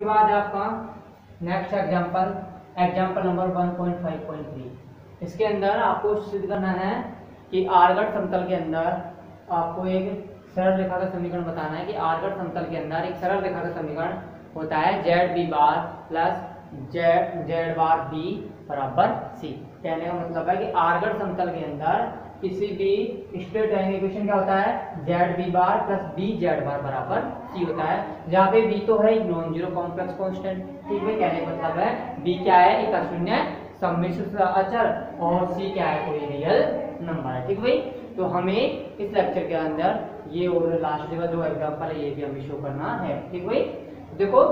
उसके बाद आपका नेक्स्ट एग्जाम्पल नंबर 1.5.3। इसके अंदर आपको सिद्ध करना है कि आर्गट समतल के अंदर आपको एक सरल रेखा का समीकरण बताना है कि आर्गट समतल के अंदर एक सरल रेखा का समीकरण होता है Z B bar plus Z bar B बराबर सी। कहने का मतलब है कि आर्गट समतल के अंदर किसी भी स्ट्रेट लाइन इक्वेशन क्या होता है Z B bar plus B Z bar बराबर सी होता है, जहाँ पे बी तो है नॉन जीरो कॉम्प्लेक्स कांस्टेंट। ठीक है, कहने का मतलब है बी क्या है एक अशून्य सम्मिश्र अचर और सी क्या है कोई रियल नंबर है। ठीक भाई, तो हमें इस लेक्चर के अंदर ये और लास्ट जगह जो एग्जांपल है ये भी हमें शो करना है। ठीक भाई, देखो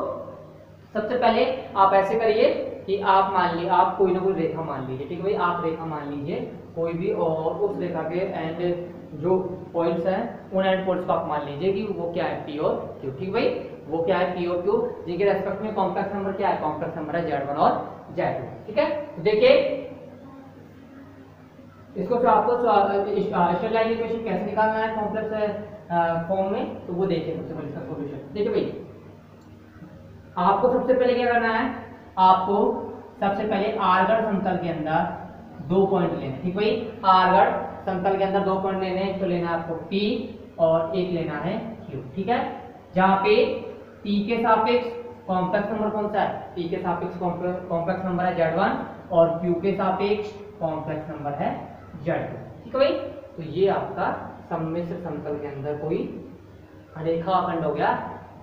सबसे पहले आप ऐसे करिए कि आप मान लीजिए आप कोई ना कोई रेखा मान लीजिए। ठीक भाई, आप रेखा मान लीजिए कोई भी और उस रेखा के एंड जो पॉइंट्स हैं उन एंड पॉइंट्स को आप मान लीजिए कि वो क्या है पी और क्यू। ठीक भाई, वो क्या है पी और क्यू, जिनके रेस्पेक्ट में कॉम्प्लेक्स नंबर क्या है कॉम्प्लेक्स नंबर है Z1 और Z2। ठीक है, तो देखिए इसको तो आपको स्ट्रेट लाइन इक्वेशन कैसे निकालना है कॉम्प्लेक्स फॉर्म में, तो वो देखिए सबसे पहले इसका सॉल्यूशन। देखिए भाई, आपको सबसे पहले क्या करना है, आपको सबसे पहले आर्गट समतल के अंदर दो पॉइंट लेने। ठीक भाई, आर्गट समतल के अंदर दो पॉइंट लेने हैं, तो लेना है आपको P और एक लेना है Q। ठीक है, जहाँ पे P के सापेक्ष कॉम्प्लेक्स नंबर कौन सा है, P के सापेक्ष कॉम्प्लेक्स नंबर है Z1 और Q के सापेक्ष कॉम्प्लेक्स नंबर है Z2। ठीक है भाई, तो ये आपका सम्मिश्र समतल के अंदर कोई रेखाखंड हो गया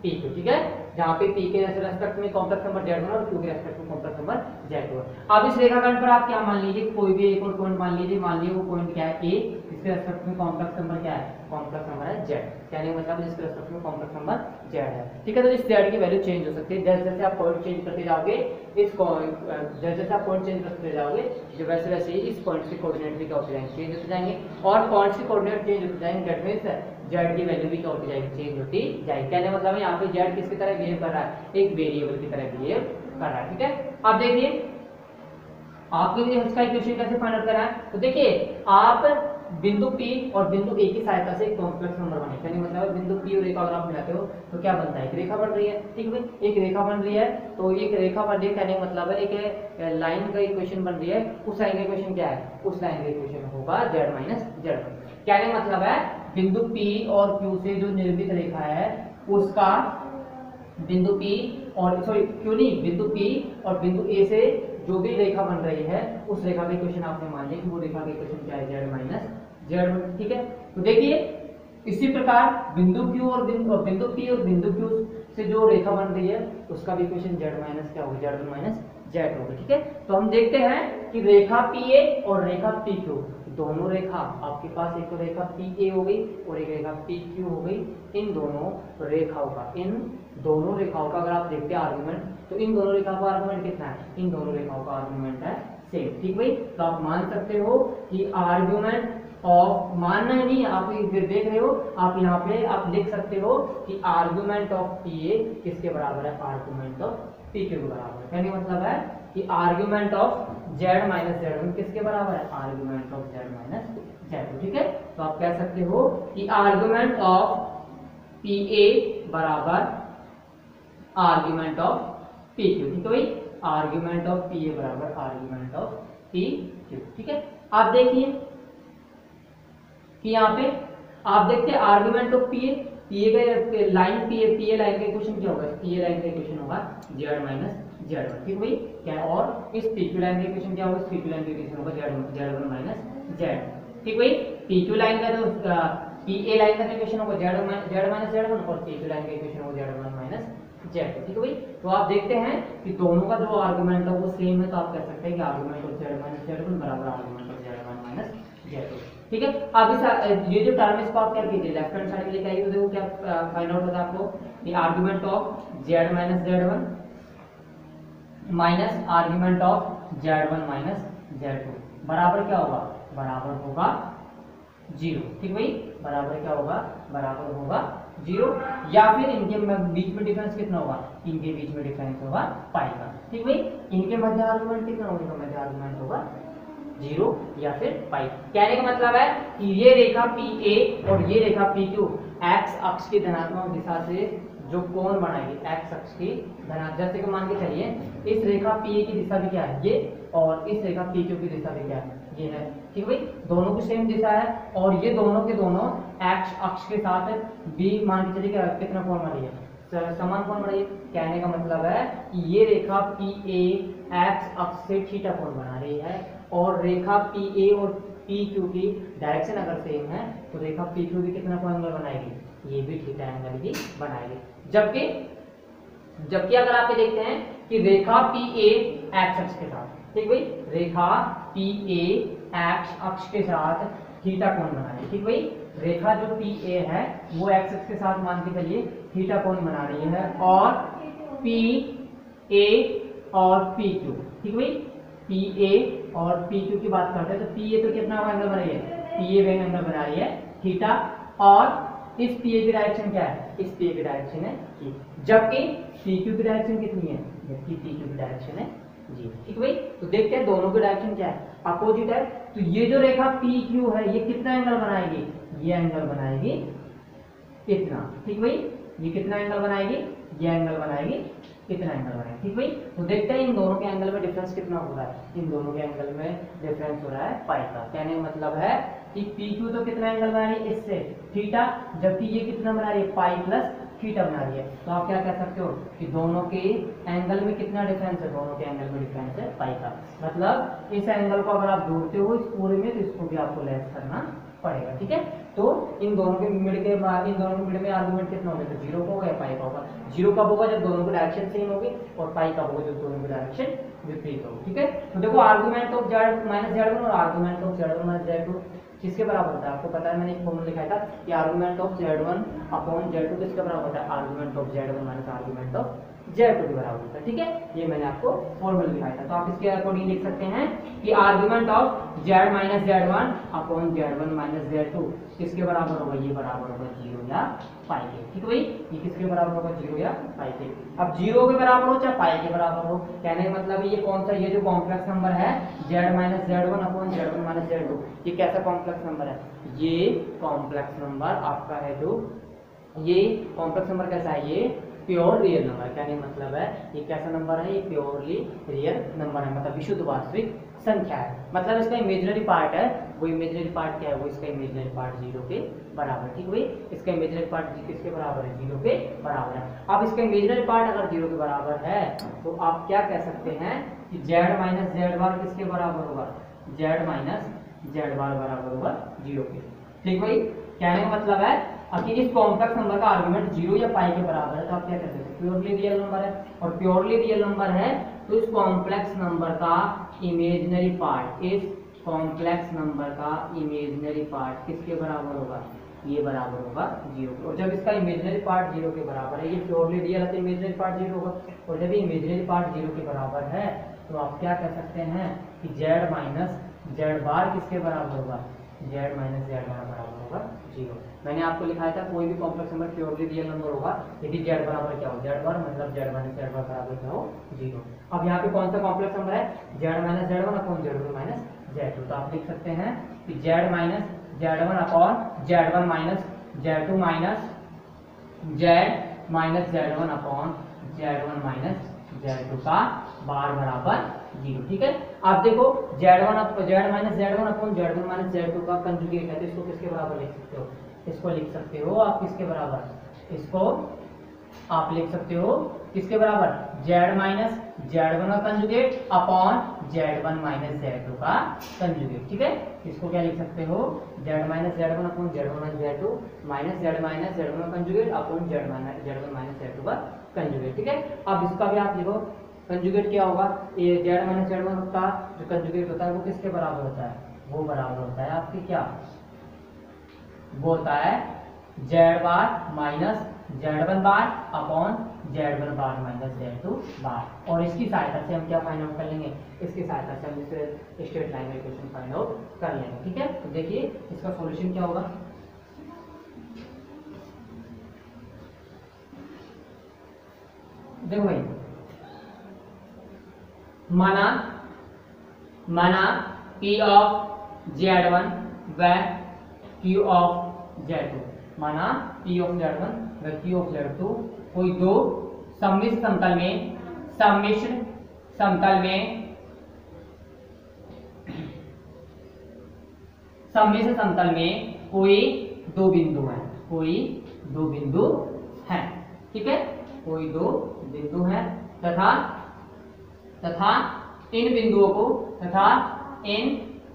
P2। ठीक है, जहाँ पे P के रेस्पेक्ट में कॉम्प्लेक्स नंबर Z1 और Q के रेस्पेक्ट में कॉम्प्लेक्स नंबर Z2। अब इस रेखाखंड पर आप क्या मान लीजिए कोई भी एक और पॉइंट मान लीजिए वो पॉइंट क्या है A, इसके रेस्पेक्ट में कॉम्प्लेक्स नंबर क्या है कॉम्प्लेक्स नंबर है Z। कहने का मतलब इसके रेस्पेक्ट में कॉम्प्लेक्स नंबर Z है। ठीक है, तो इस Z की वैल्यू चेंज हो सकती है जैसे जैसे आप पॉइंट चेंज करते जाओगे, जैसे जैसे आप पॉइंट चेंज करते जाओगे जो वैसे वैसे ही इस पॉइंट के कोऑर्डिनेट भी क्या होते जाएंगे चेंज होते जाएंगे, और पॉइंट्स के कोऑर्डिनेट चेंज होते जाएंगे, दैट मींस Z की वैल्यू भी क्या होती जाएगी चेंज होती जाएगी। कहने का मतलब है यहाँ पे Z किसकी तरह बिहेव कर रहा है, एक वेरिएबल की तरह बिहेव कर रहा है। ठीक है, अब देखिए आपके लिए इसका इक्वेशन कैसे फाइंड आउट करना है, तो देखिए आप बिंदु P और बिंदु A की सहायता से एक कॉम्प्लेक्स नंबर बने। कहने का मतलब बिंदु P और A का अगर आप मिलाते हो तो क्या बनता है, एक रेखा बन रही है। ठीक है, एक रेखा बन रही है, तो एक रेखा बन रही है कहने का मतलब है एक लाइन का इक्वेशन बन रही है, उस लाइन का इक्वेशन क्या है, उस लाइन का इक्वेशन होगा Z माइनस Z1। कहने का मतलब है बिंदु P और Q से जो निर्मित रेखा है उसका बिंदु P और बिंदु P और बिंदु A से जो भी रेखा बन रही है उस रेखा का इक्वेशन आपने मान लिया कि वो रेखा का इक्वेशन क्या है Z माइनस Z1। ठीक है, तो देखिए इसी प्रकार बिंदु Q और बिंदु P और बिंदु Q से जो रेखा बन रही है उसका भी इक्वेशन Z माइनस क्या होगा Z1 माइनस Z2 होगा। ठीक है, तो हम देखते हैं कि रेखा PA और रेखा PQ दोनों रेखा आपके पास एक तो रेखा PA हो गई और एक रेखा PQ हो गई, इन दोनों रेखाओं का अगर आप देखते हैं आर्गुमेंट, तो इन दोनों रेखाओं का आर्गुमेंट कितना है, इन दोनों रेखाओं का आर्गुमेंट है सेम। ठीक भाई, तो आप मान सकते हो कि आर्गुमेंट ऑफ, मानना ही नहीं आप देख रहे हो, आप यहाँ पे आप लिख सकते हो कि आर्गुमेंट ऑफ PA किसके बराबर है, आर्गुमेंट ऑफ PQ के बराबर है। कहने का मतलब है कि argument of Z minus Z1 किसके बराबर है, argument of Z minus Z2। ठीक है, तो आप कह सकते हो कि आर्गुमेंट ऑफ PA बराबर आर्गुमेंट ऑफ PQ। ठीक है भाई, आर्गुमेंट ऑफ PA बराबर आर्गुमेंट ऑफ PQ। ठीक है, आप देखिए कि यहाँ पे आप देखते हैं argument of PA line PA line का इक्वेशन क्या होगा, PA लाइन का इक्वेशन होगा Z माइनस Z1। ठीक भाई, क्या और इस PQ लाइन का इक्वेशन क्या होगा, PQ लाइन का इक्वेशन होगा Z1 माइनस Z। ठीक भाई, PQ लाइन का जो PA लाइन का इक्वेशन होगा Z माइनस Z1 और PQ लाइन का इक्वेशन होगा Z1 माइनस Z। ठीक है भाई, तो आप देखते हैं कि दोनों का जो आर्गुमेंट है वो सेम है, तो आप कह सकते हैं कि argument of Z minus Z1 बराबर argument of Z1 minus Z2। ठीक है, अब इस ये जो टर्म इसको आप क्या कीजिए लेफ्ट हैंड साइड में लेके आइए, तो देखो क्या फाइंड आउट होता है आपको, ये argument of Z minus Z1 minus argument of Z1 minus Z2 बराबर क्या होगा, बराबर होगा 0। ठीक भाई, बराबर क्या होगा, बराबर होगा 0, या फिर इनके बीच में डिफरेंस कितना होगा, इनके बीच में डिफरेंस होगा पाई का। ठीक भाई, इनके मध्य आर्गुमेंट कितना होगा, इनका मध्य आर्गुमेंट होगा 0 या फिर पाई। कहने का मतलब है कि ये रेखा PA और ये रेखा PQ x अक्ष की धनात्मक दिशा से जो कोण बनाएगी एक्स अक्ष की धनात्मक, जैसे कि मान के चलिए इस रेखा पी ए की दिशा भी क्या है ये, और इस रेखा पी क्यू की दिशा भी क्या है ये है, ठीक है भाई, दोनों की सेम दिशा है, और ये दोनों के दोनों एक्स अक्ष के साथ बी मान के चलिए कितना कोण बना रही है, समान कोण बना रही है। कहने का मतलब है कि ये रेखा पी ए एक्स अक्ष से थीटा कोण बना रही है, और रेखा पी ए और पी क्यू की डायरेक्शन अगर सेम है तो रेखा पी क्यू भी कितना कोण एंगल बनाएगी, ये भी थीटा एंगल ही बनाएगी। जबकि अगर आप ये देखते हैं कि रेखा पी ए एक्स अक्ष के साथ, ठीक भाई, रेखा पी ए एक्स अक्ष के साथ थीटा कोण बना रही है, ठीक भाई, रेखा जो पी ए है वो एक्स अक्ष के साथ मान के चलिए थीटा कोण बना रही है, और पी ए और पी क्यू, ठीक भाई, पी ए और पी क्यू की बात करते हैं तो पी ए तो कितना एंगल बना रही है, पी ए एंगल बना रही है थीटा, और इस पी ए की डायरेक्शन क्या है, इस पी ए की डायरेक्शन है जी, जबकि पी क्यू की डायरेक्शन कितनी है, जबकि पी क्यू की डायरेक्शन है जी, ठीक भाई। तो देखते हैं दोनों की डायरेक्शन क्या है, अपोजिट है, तो ये जो रेखा पी क्यू है ये कितना एंगल बनाएगी, ये एंगल बनाएगी इतना, ठीक भाई, ये कितना एंगल बनाएगी, ये एंगल बनाएगी कितना एंगल बनाएगी, ठीक भाई। तो देखते हैं इन दोनों के एंगल में डिफरेंस कितना हो रहा है, इन दोनों के एंगल में डिफरेंस हो रहा है पाई का। कहने का मतलब है कि पी क्यू तो कितना एंगल बना रही है इससे थीटा, जबकि ये कितना बना रही है पाई प्लस थीटा बना रही है। तो आप क्या कह सकते हो कि दोनों के एंगल में कितना डिफरेंस है, दोनों के एंगल में डिफरेंस है पाई का। मतलब इस एंगल को अगर आप जोड़ते हो इस पूरे में तो इसको भी आपको लेस करना पड़ेगा, ठीक है। तो इन दोनों के मिड में आर्गुमेंट कितना होगा, तो जीरो का होगा या पाई का होगा। जीरो कब होगा, जब दोनों की डायरेक्शन सेम होगी, और पाई का होगा जब दोनों की डायरेक्शन विपरीत होगी, ठीक है। तो देखो argument of Z minus Z one और argument of Z one minus Z two किसके बराबर होता है, आपको पता है, मैंने एक फॉर्मूला लिखा था कि argument of z1 upon z2 किसके बराबर होता है, argument of z1 minus argument of z2 के बराबर होता है, ठीक है। ये मैंने आपको फॉर्मूला लिखाया था, तो आप इसके अकॉर्डिंग लिख सकते हैं कि argument of z minus z1 upon z1 minus z2 किसके बराबर होगा, ये बराबर होगा जीरो या पाई के, ठीक है भाई, ये किसके बराबर होगा, जीरो या पाई के। अब जीरो के बराबर हो चाहे पाई के बराबर हो, कहने का मतलब ये कौन सा, ये जो कॉम्प्लेक्स नंबर है z minus z1 upon z1 minus z2, ये कैसा कॉम्प्लेक्स नंबर है, ये कॉम्प्लेक्स नंबर आपका है जो, ये कॉम्प्लेक्स नंबर कैसा है, ये प्योर रियल नंबर। कहने का मतलब है ये कैसा नंबर है, ये प्योरली रियल नंबर है, मतलब विशुद्ध वास्तविक संख्या है। मतलब इसका इमेजिनरी पार्ट है, वो इमेजिनरी पार्ट क्या है, वो इसका इमेजिनरी पार्ट जीरो के बराबर, ठीक है। इसका इमेजिनरी पार्ट किसके बराबर है, जीरो के बराबर है। अब इसका इमेजिनरी पार्ट अगर जीरो के बराबर है तो आप क्या कह सकते हैं कि z माइनस जेड बार किसके बराबर होगा, z माइनस जेड बार बराबर होगा जीरो के, ठीक भाई। कहने का मतलब है कि इस कॉम्प्लेक्स नंबर का आर्गुमेंट जीरो या पाई के बराबर है, तो आप क्या कहते हैं, प्योरली रियल नंबर है, और प्योरली रियल नंबर है तो इस कॉम्प्लेक्स नंबर का इमेजिनरी पार्ट, इस कॉम्प्लेक्स नंबर का इमेजिनरी पार्ट किसके बराबर होगा, ये बराबर होगा जीरो के। और जब इसका इमेजिनरी पार्ट जीरो के बराबर है, ये प्योरली रियल है तो इमेजिनरी पार्ट जीरो होगा, और जब ये इमेजिनरी पार्ट जीरो के बराबर है तो आप क्या कह सकते हैं कि z माइनस जेड बार किसके बराबर होगा, z माइनस जेड बार बराबर होगा जीरो। मैंने आपको लिखाया था कोई भी complex number purely real number होगा यदि z बराबर क्या हो, z बार मतलब z माइनस जेड बार बराबर क्या हो, जीरो। अब यहाँ पे कौन सा कॉम्प्लेक्स नंबर है, z minus Z one upon z1 minus z2, तो आप लिख सकते हैं कि z minus z1 upon z1 minus z2 minus z minus z1 upon z1 minus z2 का बार बराबर जीरो, ठीक है। आप देखो z minus z1 upon z1 minus z2 का कंजुगेट है, तो इसको किसके बराबर लिख सकते हो, इसको लिख सकते हो आप किसके बराबर, इसको आप लिख सकते हो किसके बराबर, z माइनस z1 का conjugate upon z1 minus z2 का कंजुगेट, ठीक है। इसको क्या लिख सकते हो, z minus z1 upon z1 minus z2 minus z minus z1 का conjugate upon z1 minus z2 का कंजुगेट, ठीक है। अब इसका भी आप लिखो कंजुगेट क्या होगा, ये z माइनस z1 का जो कंजुगेट होता है वो किसके बराबर होता है, वो बराबर होता है आपके क्या, वो होता है z bar minus z1 bar upon z1 bar minus z2 bar. और इसकी सहायता से हम क्या फाइंड आउट कर लेंगे, इसकी सहायता से हम इसे स्ट्रेट लाइन में इक्वेशन फाइंड आउट कर लेंगे, ठीक है। तो देखिए इसका सॉल्यूशन क्या होगा, देखो भाई, माना P ऑफ Z1 व Q ऑफ Z2, माना P ऑफ Z1 व q ऑफ z2 कोई दो सम्मिश्र समतल में कोई दो बिंदु है, ठीक है, कोई दो बिंदु है तथा इन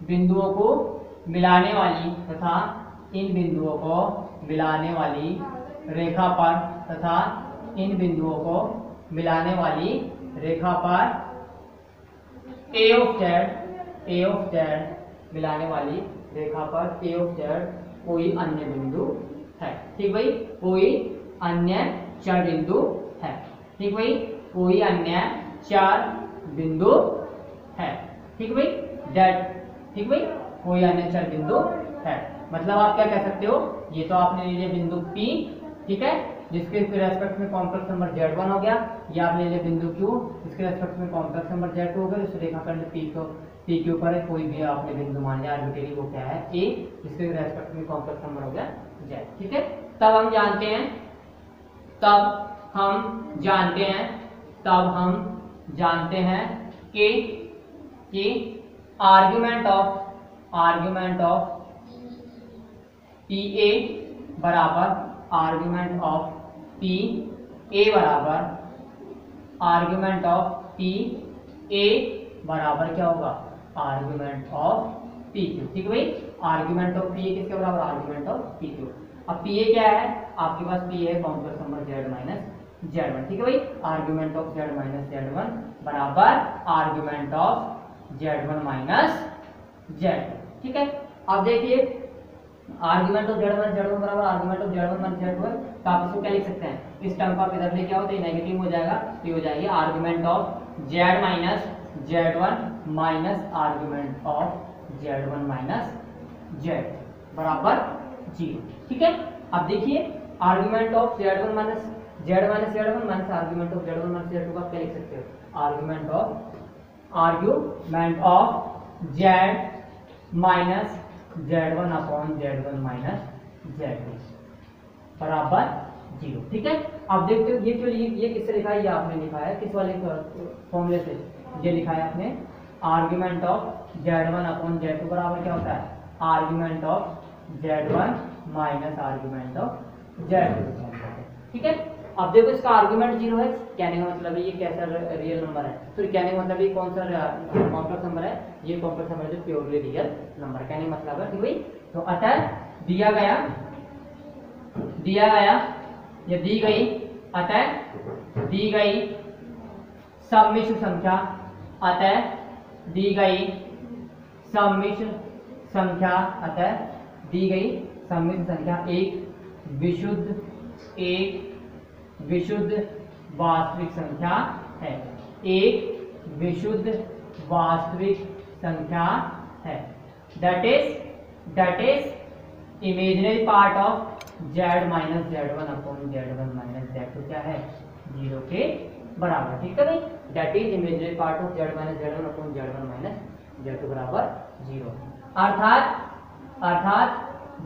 बिंदुओं को मिलाने वाली रेखा पर a of z कोई अन्य बिंदु है, ठीक भाई, कोई अन्य चार बिंदु है, ठीक भाई, कोई अन्य चार बिंदु है, ठीक भाई, ठीक भाई, कोई अन्य चार बिंदु है। मतलब आप क्या कह सकते हो, ये तो आपने ले लिया बिंदु P, ठीक है, जिसके रेस्पेक्ट में कॉम्प्लेक्स नंबर Z1 हो गया, या आप ले लिया बिंदु Q, जिसके रेस्पेक्ट में कॉम्प्लेक्स नंबर Z2 हो गया। इस रेखाखंड P के ऊपर कोई भी आपने बिंदु मान लिया आर्बिट्रेरी, वो क्या है A, जिसके रेस्पेक्ट में कॉम्प्लेक्स नंबर हो गया Z, ठीक है। तब हम जानते हैं कि आर्गुमेंट ऑफ PA बराबर आर्गुमेंट ऑफ PA बराबर क्या होगा, आर्गुमेंट ऑफ PQ, ठीक है भाई, आर्गुमेंट ऑफ PA किसके बराबर, आर्गुमेंट ऑफ PQ। अब PA क्या है, आपके पास PA है complex number Z minus Z1, ठीक है भाई, argument of Z minus Z1 बराबर argument of Z1 minus Z2, ठीक है। अब देखिए आर्गुमेंट ऑफ Z1 बराबर argument of Z1 minus Z2 है, तो आप इसको क्या लिख सकते हैं, इस टर्म को आप इधर लेके आओ तो ये नेगेटिव हो जाएगा, तो ये हो जाएगी argument of Z minus Z1 minus argument of Z1 minus Z बराबर 0, ठीक है। अब देखिए argument of Z1 minus Z minus argument of Z1 minus Z2 का क्या लिख सकते हो, argument of Z minus Z1 upon Z1 minus Z2 बराबर 0, ठीक है। अब देखते हो ये किससे लिखा है, ये आपने लिखा है किस वाले फॉर्मूले से, ये लिखा है आपने argument of Z1 upon Z2 बराबर क्या होता है, argument of Z1 minus argument of Z2, ठीक है। अब देखो इसका आर्गुमेंट 0 है, कहने का मतलब है ये कैसा रियल नंबर है, तो कहने का मतलब ये कौन सा कॉम्प्लेक्स नंबर है, ये कॉम्प्लेक्स नंबर है जो प्योरली रियल नंबर, कहने का मतलब है, ठीक भाई। तो अतः दिया गया ये दी गई, अतः दी गई सम्मिश्र संख्या, एक विशुद्ध वास्तविक संख्या है, that is imaginary part of Z minus Z1 upon Z1 minus Z2 क्या है, 0 के बराबर, ठीक है भाई, that is imaginary part of Z minus Z1 upon Z1 minus Z2 बराबर 0, अर्थात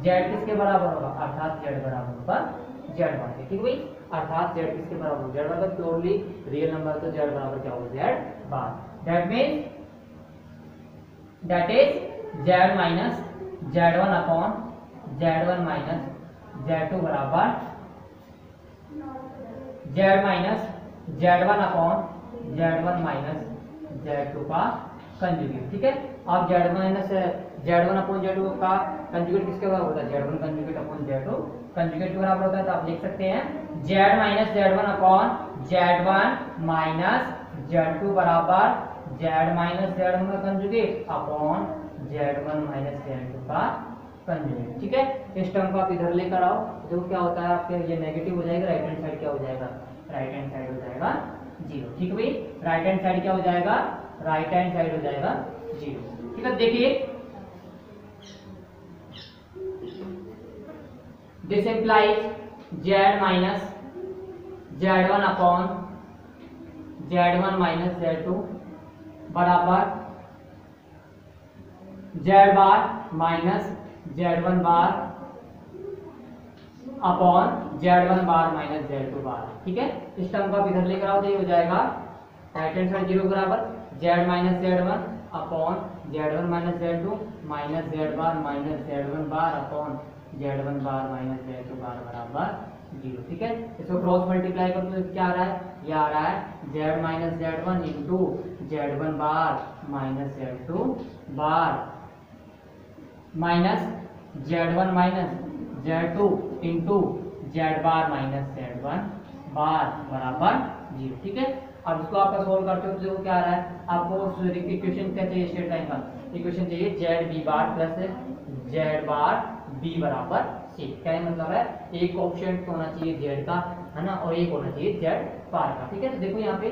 Z किसके बराबर होगा, अर्थात Z बराबर होगा Z1 के, ठीक भाई, अर्थात Z किसके बराबर होगा, Z बराबर प्योरली रियल नंबर, तो Z बराबर क्या होगा, Z bar, that is Z minus Z1 upon Z1 minus Z2 बराबर Z minus Z1 upon Z1 minus Z2 का कंजुगेट, ठीक है। अब Z minus Z1 upon Z2 का कंजुगेट किसके बराबर होता है, Z1 conjugate upon Z2 conjugate के बराबर होता है, तो आप लिख सकते हैं Z minus Z1 upon Z1 minus Z2 बराबर Z माइनस Z1 का conjugate upon Z1 minus Z2 का कंजुगेट, ठीक है। इस टर्म को आप इधर लेकर आओ, जो क्या होता है आपके ये नेगेटिव हो जाएगा, राइट हैंड साइड क्या हो जाएगा, राइट हैंड साइड हो जाएगा 0, ठीक है भाई, राइट हैंड साइड क्या हो जाएगा, राइट हैंड साइड हो जाएगा 0, ठीक है। देखिए this implies Z minus Z1 upon Z1 minus Z2 बराबर Z bar minus Z1 bar upon Z1 bar minus Z2 bar. ठीक है, इस टर्म को आप इधर लेकर आओ तो ये हो जाएगा राइट हैंड साइड 0 बराबर Z minus Z1 upon Z1 minus Z2 minus Z bar minus Z1 bar upon Z1 bar minus Z2 bar बराबर 0। ठीक है, इसको क्रॉस मल्टीप्लाई करो तो क्या आ रहा है, ये आ रहा है Z minus Z1 into Z1 bar minus Z2 bar minus Z1 minus Z2 into Z bar minus Z1 bar बराबर 0। ठीक है, अब इसको आपका सोल्व करते हो तो देखो क्या आ रहा है, आपको इक्वेशन क्या चाहिए, स्ट्रेट लाइन का इक्वेशन चाहिए Z B बार प्लस Z बार B बराबर C। क्या मतलब है, एक ऑप्शन तो होना चाहिए Z का, है ना, और एक होना चाहिए Z बार का। ठीक है, तो देखो यहाँ पे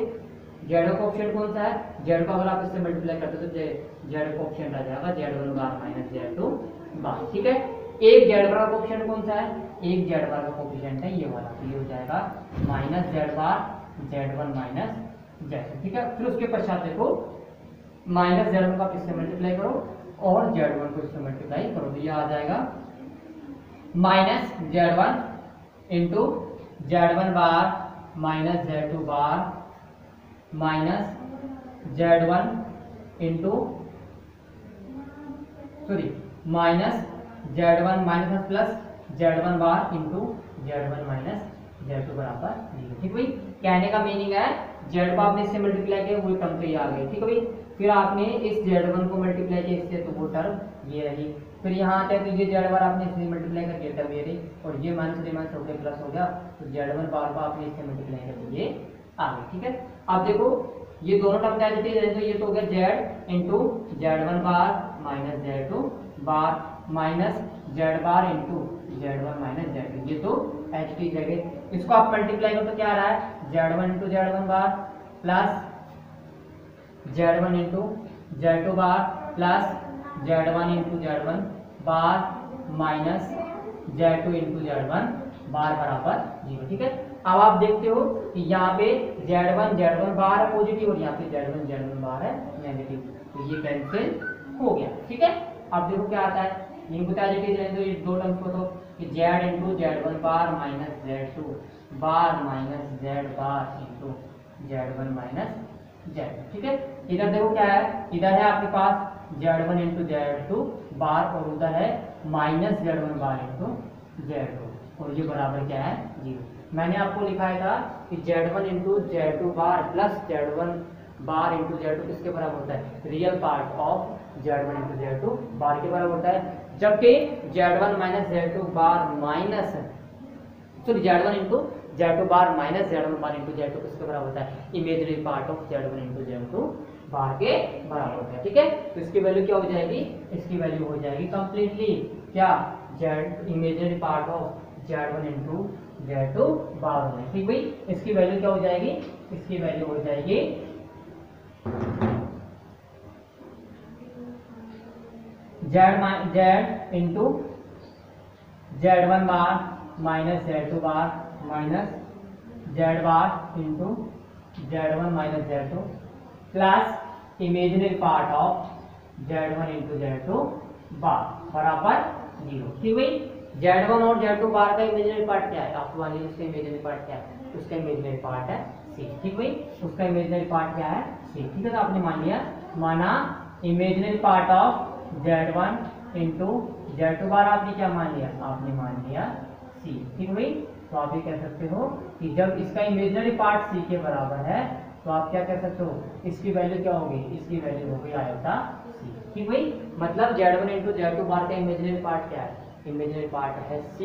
Z का ऑप्शन कौन सा है, Z का अगर आप इससे मल्टीप्लाई करते हो तो Z का ऑप्शन आ जाएगा Z1 bar minus Z2 bar. ठीक है, एक Z बार का ऑप्शन कौन सा है, एक Z बार का कोफिशिएंट है ये वाला, तो ये हो जाएगा माइनस Z बार Z1 माइनस Z2। ठीक है, फिर उसके पश्चात देखो माइनस Z1 का किससे मल्टीप्लाई करो और Z1 को इससे मल्टीप्लाई करो तो ये आ जाएगा minus Z1 into Z1 bar minus Z2 bar minus Z1 into sorry minus Z1 minus plus Z1 bar into Z1 minus Z2 बराबर 0। ठीक भाई, कहने का मीनिंग है Z को आपने इससे मल्टीप्लाई किया वो टर्म तो ये आ गई। ठीक है भाई, फिर आपने इस Z1 को मल्टीप्लाई किया इससे तो वो टर्म ये रही, फिर यहाँ आते हैं तो ये Z बार आपने इससे मल्टीप्लाई करके टर्म ये रही, और ये माइनस माइनस हो गया प्लस हो गया, तो Z1 बार को आपने इससे मल्टीप्लाई करके ये आ गई। ठीक है, अब देखो ये दोनों टर्म क्या देती है, तो ये तो हो गया Z into Z1 bar minus Z2 bar minus Z bar into Z1 minus Z2, ये तो एच की जगह इसको आप मल्टीप्लाई करो तो क्या आ रहा है Z1 इंटू Z1 बार plus Z1 into Z2 bar plus Z1 into Z1 bar minus Z2 into Z1 bar बराबर 0। ठीक है, अब आप देखते हो कि यहाँ पे Z1 बार है पॉजिटिव और यहाँ पे Z1 बार है नेगेटिव, तो ये कैंसिल हो गया। ठीक है, अब देखो क्या आता है, इनको तो ये दो टर्म्स को तो कि Z into Z1 bar minus Z2 bar minus Z bar into Z1 minus Z2। ठीक है, इधर देखो क्या है, इधर है आपके पास Z1 इंटू Z2 बार और उधर है minus Z1 bar into Z2, और ये बराबर क्या है 0। मैंने आपको लिखाया था कि Z1 into Z2 bar plus Z1 bar into Z2 किसके बराबर होता है, real part of Z1 into Z2 bar के बराबर होता है, जबकि Z1 minus Z2 bar minus sorry Z1 into Z2 bar minus Z1 bar into Z2 किसके बराबर होता है, imaginary part of Z1 into Z2 bar के बराबर होता है। ठीक है, तो इसकी वैल्यू क्या हो जाएगी, इसकी वैल्यू हो जाएगी कंप्लीटली क्या Z imaginary part of Z1 into Z2 बार होना है। ठीक भाई, इसकी वैल्यू क्या हो जाएगी, इसकी वैल्यू हो जाएगी Z into Z1 bar minus Z2 bar minus Z bar into Z1 minus Z2 plus imaginary part of Z1 into Z2 bar बराबर 0। ठीक भाई, Z1 और Z2 बार का इमेजिनरी पार्ट क्या है, आपको वाली उसका इमेजिनरी पार्ट क्या है, उसका इमेजिनरी पार्ट है C। ठीक भाई, उसका इमेजिनरी पार्ट क्या है C। ठीक है, तो आपने मान लिया, माना imaginary part of Z1 into Z2 बार आपने क्या मान लिया, आपने मान लिया C। ठीक है भाई, तो आप ये कह सकते हो कि जब इसका इमेजिनरी पार्ट C के बराबर है तो आप क्या कह सकते हो, इसकी वैल्यू क्या होगी, इसकी वैल्यू होगी आयोटा C। ठीक भाई, मतलब Z1 इंटू Z2 बार का इमेजिनरी पार्ट क्या है, इमेजिनरी पार्ट है C,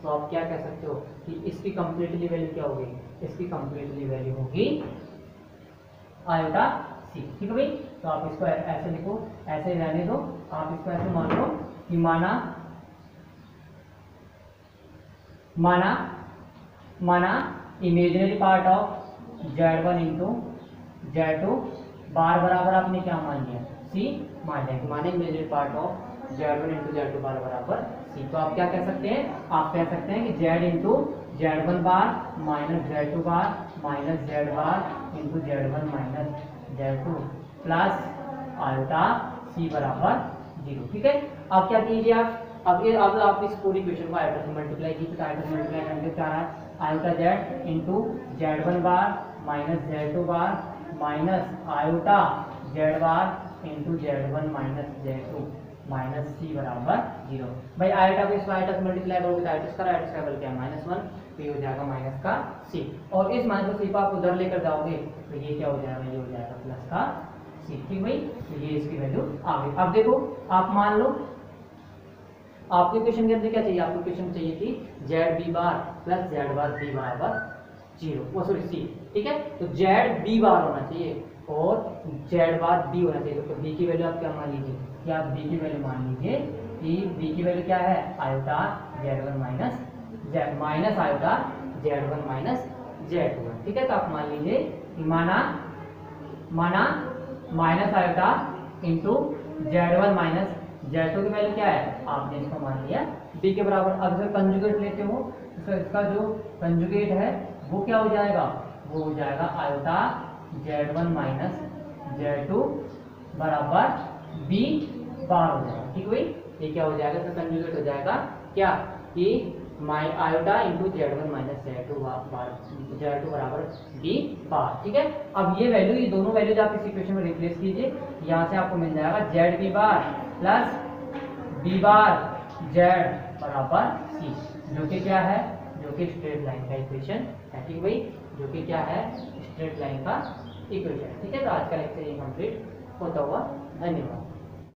तो आप क्या कह सकते हो कि इसकी कंप्लीटली वैल्यू क्या होगी, इसकी कंप्लीटली वैल्यू होगी आयोटा C। ठीक है भाई, तो आप इसको ऐसे लिखो, ऐसे रहने दो, आप इसको ऐसे मान लो कि माना imaginary part of Z1 into Z2 bar बराबर आपने क्या मान लिया C मान लिया, माने imaginary part of Z1 into Z2 bar बराबर C। तो आप क्या कह सकते हैं, आप कह सकते हैं कि Z into Z1 bar minus Z2 bar minus Z bar into Z1 minus Z2 plus iota C बराबर 0। ठीक है, अब क्या कीजिए, आप अब आप इस पूरी इक्वेशन को आयोटा से मल्टीप्लाई कीजिए, तो आयोटा से मल्टीप्लाई करने से क्या रहा है, iota Z into Z1 bar minus Z2 bar minus iota Z bar into Z1 minus Z2 minus C बराबर 0। भाई आयोटा को इस आयोटा से मल्टीप्लाई करोगे तो आयोटा का आयोटा का बल क्या है -1, तो ये हो जाएगा माइनस का C, और इस माइनस C को आप उधर लेकर जाओगे तो ये क्या हो जाएगा, ये हो जाएगा प्लस का C। ठीक भाई, तो ये इसकी वैल्यू आ गई। अब देखो आप मान लो आपके क्वेश्चन के अंदर क्या चाहिए, आपको क्वेश्चन चाहिए थी Z B bar plus Z bar B बराबर 0, वो सॉरी C। ठीक है, तो जेड बी बार होना चाहिए और जेड बार बी होना चाहिए। तो बी की वैल्यू आप क्या मान लीजिए कि आप बी की वैल्यू मान लीजिए कि बी की वैल्यू क्या है, iota Z1 minus Z minus iota Z1 minus Z2। ठीक है, तो आप मान लीजिए कि माना minus iota into Z1 minus Z2 की वैल्यू क्या है, आपने इसको मान लिया b के बराबर। अब अगर कंजुगेट लेते हो तो इसका जो कंजुगेट है वो क्या हो जाएगा, वो हो जाएगा आयोटा Z1 माइनस Z2 बराबर b बार हो जाएगा। ठीक है, ये क्या हो जाएगा, इसका कंजुगेट हो जाएगा क्या कि iota into Z1 minus Z2 बराबर b बार। ठीक है, अब ये वैल्यू, ये दोनों वैल्यूज आप इस इक्वेशन में रिप्लेस कीजिए, यहाँ से आपको मिल जाएगा Z B bar plus B bar Z बराबर C, जो कि क्या है, जो कि स्ट्रेट लाइन का इक्वेशन है। ठीक भाई, जो कि क्या है, स्ट्रेट लाइन का इक्वेशन। ठीक है, तो आज का लेक्चर ये कंप्लीट होता हुआ, धन्यवाद।